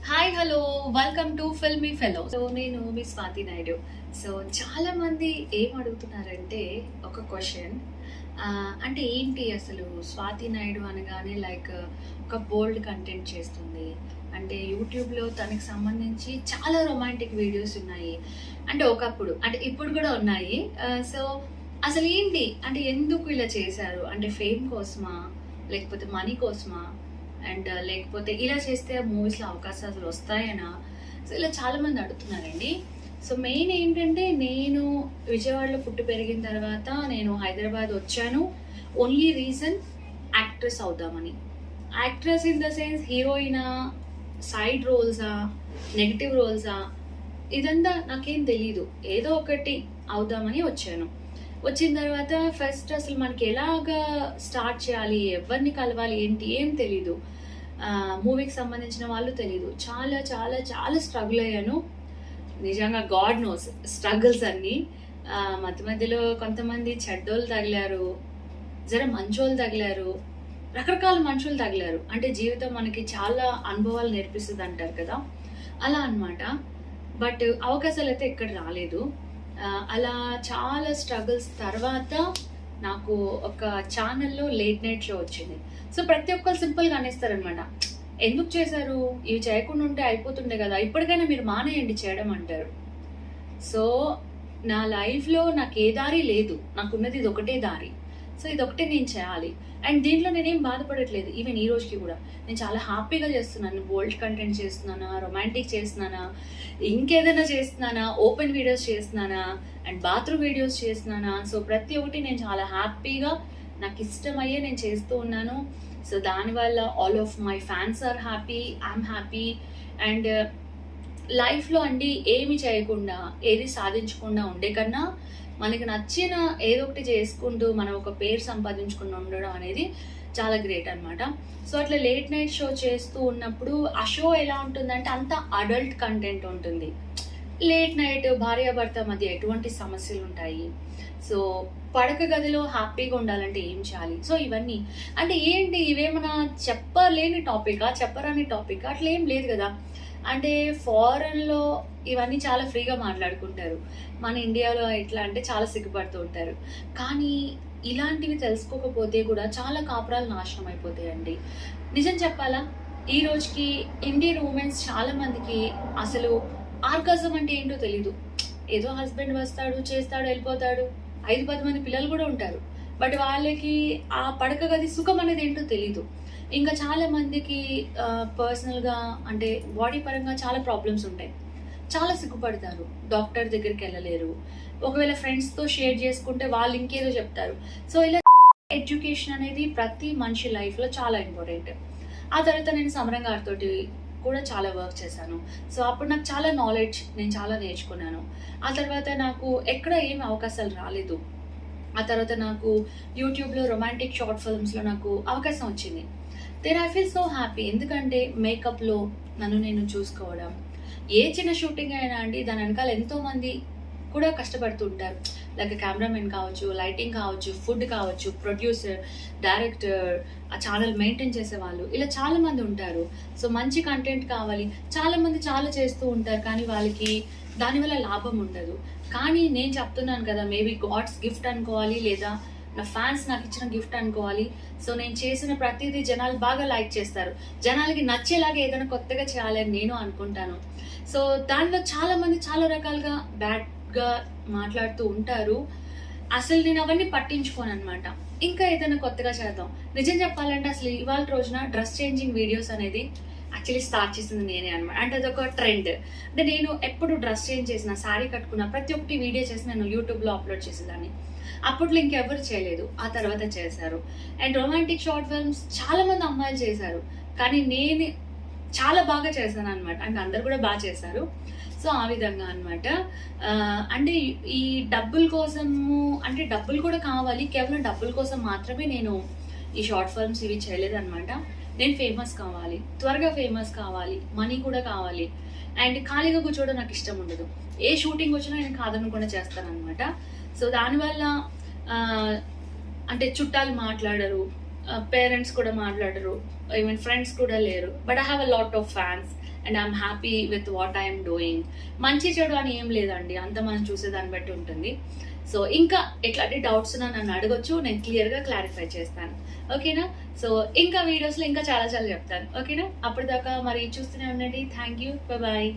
Hi hello welcome to filmy fellow. So నేను మీ Swathi Naidu. So చాలా మంది ఏం అడుగుతున్నారంటే ఒక క్వశ్చన్, అంటే ఏంటి అసలు స్వాతి నాయుడు అనగానే లైక్ ఒక బోల్డ్ కంటెంట్ చేస్తుంది, అంటే యూట్యూబ్లో తనకి సంబంధించి చాలా రొమాంటిక్ వీడియోస్ ఉన్నాయి, అంటే ఒకప్పుడు అంటే ఇప్పుడు కూడా ఉన్నాయి. సో అసలు ఏంటి అంటే ఎందుకు ఇలా చేశారు, అంటే ఫేమ్ కోసమా లేకపోతే మనీ కోసమా, అండ్ లేకపోతే ఇలా చేస్తే మూవీస్లో అవకాశాలు వస్తాయనా? సో ఇలా చాలామంది అడుగుతున్నారండి. సో మెయిన్ ఏంటంటే నేను విజయవాడలో పుట్టి పెరిగిన తర్వాత నేను హైదరాబాద్ వచ్చాను. ఓన్లీ రీజన్ యాక్ట్రెస్ అవుదామని. యాక్ట్రెస్ ఇన్ ద సెన్స్ హీరోయినా, సైడ్ రోల్సా, నెగిటివ్ రోల్సా, ఇదంతా నాకేం తెలీదు. ఏదో ఒకటి అవుదామని వచ్చాను. వచ్చిన తర్వాత ఫస్ట్ అసలు మనకి ఎలాగా స్టార్ట్ చేయాలి, ఎవరిని కలవాలి, ఏంటి ఏం తెలీదు. మూవీకి సంబంధించిన వాళ్ళు తెలీదు. చాలా చాలా చాలా స్ట్రగుల్ అయ్యాను నిజంగా. గాడ్ నోస్ స్ట్రగుల్స్ అన్నీ. మధ్య మధ్యలో కొంతమంది చెడ్డోళ్ళు తగిలారు, జర మంచోళ్ళు తగిలారు, రకరకాల మనుషులు తగిలారు. అంటే జీవితం మనకి చాలా అనుభవాలు నేర్పిస్తుంది అంటారు కదా, అలా అనమాట. బట్ అవకాశాలు అయితే ఎక్కడ రాలేదు. అలా చాలా స్ట్రగుల్స్ తర్వాత నాకు ఒక ఛానల్లో లేట్ నైట్ షో వచ్చింది. సో ప్రతి ఒక్కరు సింపుల్గా అనేస్తారనమాట, ఎందుకు చేశారు, ఇవి చేయకుండా ఉంటే అయిపోతుండే కదా, ఇప్పటికైనా మీరు మానేయండి చేయడం అంటారు. సో నా లైఫ్లో నాకు ఏ దారి లేదు, నాకున్నది ఇది ఒకటే దారి. సో ఇదొకటే నేను చేయాలి. అండ్ దీంట్లో నేనేం బాధపడట్లేదు. ఈవెన్ ఈ రోజుకి కూడా నేను చాలా హ్యాపీగా చేస్తున్నాను. బోల్డ్ కంటెంట్ చేస్తున్నానా, రొమాంటిక్ చేస్తున్నానా, ఇంకేదైనా చేస్తున్నానా, ఓపెన్ వీడియోస్ చేస్తున్నానా, అండ్ బాత్రూమ్ వీడియోస్ చేస్తున్నానా. సో ప్రతి ఒక్కటి నేను చాలా హ్యాపీగా నాకు ఇష్టమయ్యే నేను చేస్తూ ఉన్నాను. సో దానివల్ల all of my fans are happy, I'm happy. And లైఫ్లో అండి ఏమి చేయకుండా, ఏది సాధించకుండా ఉండే కన్నా మనకి నచ్చిన ఏదో ఒకటి చేసుకుంటూ మనం ఒక పేరు సంపాదించుకుని ఉండడం అనేది చాలా గ్రేట్ అనమాట. సో అట్లా లేట్ నైట్ షో చేస్తూ ఉన్నప్పుడు ఆ షో ఎలా ఉంటుందంటే అంత అడల్ట్ కంటెంట్ ఉంటుంది. లేట్ నైట్ భార్యాభర్త మధ్య ఎటువంటి సమస్యలు ఉంటాయి, సో పడక గదిలో హ్యాపీగా ఉండాలంటే ఏం చేయాలి, సో ఇవన్నీ అంటే ఏంటి, ఇవేమన్నా చెప్పలేని టాపికా, చెప్పరాని టాపికా, అట్లా ఏం లేదు కదా. అంటే ఫారెన్లో ఇవన్నీ చాలా ఫ్రీగా మాట్లాడుకుంటారు, మన ఇండియాలో ఎట్లా అంటే చాలా సిగ్గుపడుతూ ఉంటారు. కానీ ఇలాంటివి తెలుసుకోకపోతే కూడా చాలా కాపురాలు నాశనం అయిపోతాయండి. నిజం చెప్పాలా, ఈ రోజుకి ఇండియన్ ఉమెన్స్ చాలా మందికి అసలు ఆర్గాజం అంటే ఏంటో తెలీదు. ఏదో హస్బెండ్ వస్తాడు, చేస్తాడు, వెళ్ళిపోతాడు, 5-10 మంది పిల్లలు కూడా ఉంటారు, బట్ వాళ్ళకి ఆ పడక గది సుఖం అనేది ఏంటో తెలీదు. ఇంకా చాలా మందికి పర్సనల్గా అంటే బాడీ పరంగా చాలా ప్రాబ్లమ్స్ ఉంటాయి, చాలా సిగ్గుపడతారు, డాక్టర్ దగ్గరికి వెళ్ళలేరు. ఒకవేళ ఫ్రెండ్స్తో షేర్ చేసుకుంటే వాళ్ళు ఇంకేదో చెప్తారు. సో ఇలా ఎడ్యుకేషన్ అనేది ప్రతి మనిషి లైఫ్లో చాలా ఇంపార్టెంట్. ఆ తర్వాత నేను సమరం గారితో కూడా చాలా వర్క్ చేశాను. సో అప్పుడు నాకు చాలా నాలెడ్జ్, నేను చాలా నేర్చుకున్నాను. ఆ తర్వాత నాకు ఎక్కడ ఏం అవకాశాలు రాలేదు. ఆ తర్వాత నాకు యూట్యూబ్లో రొమాంటిక్ షార్ట్ ఫిల్మ్స్లో నాకు అవకాశం వచ్చింది. Then I feel so happy. ఎందుకంటే మేకప్లో నన్ను నేను చూసుకోవడం, ఏ చిన్న షూటింగ్ అయినా అండి దాని వెనకాల ఎంతోమంది కూడా కష్టపడుతూ ఉంటారు. లైక్ కెమెరామెన్ కావచ్చు, లైటింగ్ కావచ్చు, ఫుడ్ కావచ్చు, ప్రొడ్యూసర్, డైరెక్టర్, ఆ ఛానల్ మెయింటైన్ చేసేవాళ్ళు, ఇలా చాలామంది ఉంటారు. సో మంచి కంటెంట్ కావాలి, చాలామంది చాలా చేస్తూ ఉంటారు, కానీ వాళ్ళకి దానివల్ల లాభం ఉండదు. కానీ నేను చెప్తున్నాను కదా, మేబీ గాడ్స్ గిఫ్ట్ అనుకోవాలి, లేదా నా ఫ్యాన్స్ నాకు ఇచ్చిన గిఫ్ట్ అనుకోవాలి. సో నేను చేసిన ప్రతిదీ జనాలు బాగా లైక్ చేస్తారు, జనాలకి నచ్చేలాగా ఏదైనా కొత్తగా చేయాలని నేను అనుకుంటాను. సో దానిలో చాలా మంది చాలా రకాలుగా బ్యాడ్గా మాట్లాడుతూ ఉంటారు. అసలు నేను అవన్నీ పట్టించుకోను అనమాట. ఇంకా ఏదైనా కొత్తగా చేద్దాం. నిజం చెప్పాలంటే అసలు ఇవాళ రోజున డ్రెస్ చేంజింగ్ వీడియోస్ అనేది యాక్చువల్లీ స్టార్ట్ చేసింది నేనే అనమాట. అంటే అదొక ట్రెండ్. అంటే నేను ఎప్పుడు డ్రెస్ చేంజ్ చేసిన, శారీ కట్టుకున్న, ప్రతి ఒక్కటి వీడియో చేసి నేను యూట్యూబ్లో అప్లోడ్ చేసేదాన్ని. అప్పట్లో ఇంకెవరు చేయలేదు, ఆ తర్వాత చేశారు. అండ్ రొమాంటిక్ షార్ట్ ఫిల్మ్స్ చాలా మంది అమ్మాయిలు చేశారు, కానీ నేను చాలా బాగా చేశాను అనమాట. అంటే అందరు కూడా బాగా చేశారు. సో ఆ విధంగా అనమాట. అంటే ఈ డబ్బుల కోసము, అంటే డబ్బులు కూడా కావాలి, కేవలం డబ్బుల కోసం మాత్రమే నేను ఈ షార్ట్ ఫిల్మ్స్ ఇవి చేయలేదన్నమాట. నేను ఫేమస్ కావాలి, త్వరగా ఫేమస్ కావాలి, మనీ కూడా కావాలి, అండ్ ఖాళీగా కూర్చోవడం నాకు ఇష్టం ఉండదు. ఏ షూటింగ్ వచ్చినా నేను కాదనకుండా చేస్తానన్నమాట. సో దానివల్ల అంటే చుట్టాలు మాట్లాడరు, పేరెంట్స్ కూడా మాట్లాడరు, ఈవెన్ ఫ్రెండ్స్ కూడా లేరు, but I have a lot of fans and I'm happy with what I'm doing. మంచి చెడు అని ఏం లేదండి, అంత మనం చూసేదాన్ని బట్టి ఉంటుంది. సో ఇంకా ఎట్లాంటి డౌట్స్ ఉన్నా నన్ను అడగొచ్చు, నేను క్లియర్గా క్లారిఫై చేస్తాను. ఓకేనా? సో ఇంకా వీడియోస్లో ఇంకా చాలా చాలా చెప్తాను. ఓకేనా? అప్పటిదాకా మరి చూస్తూనే ఉండండి. Thank you. బాయ్.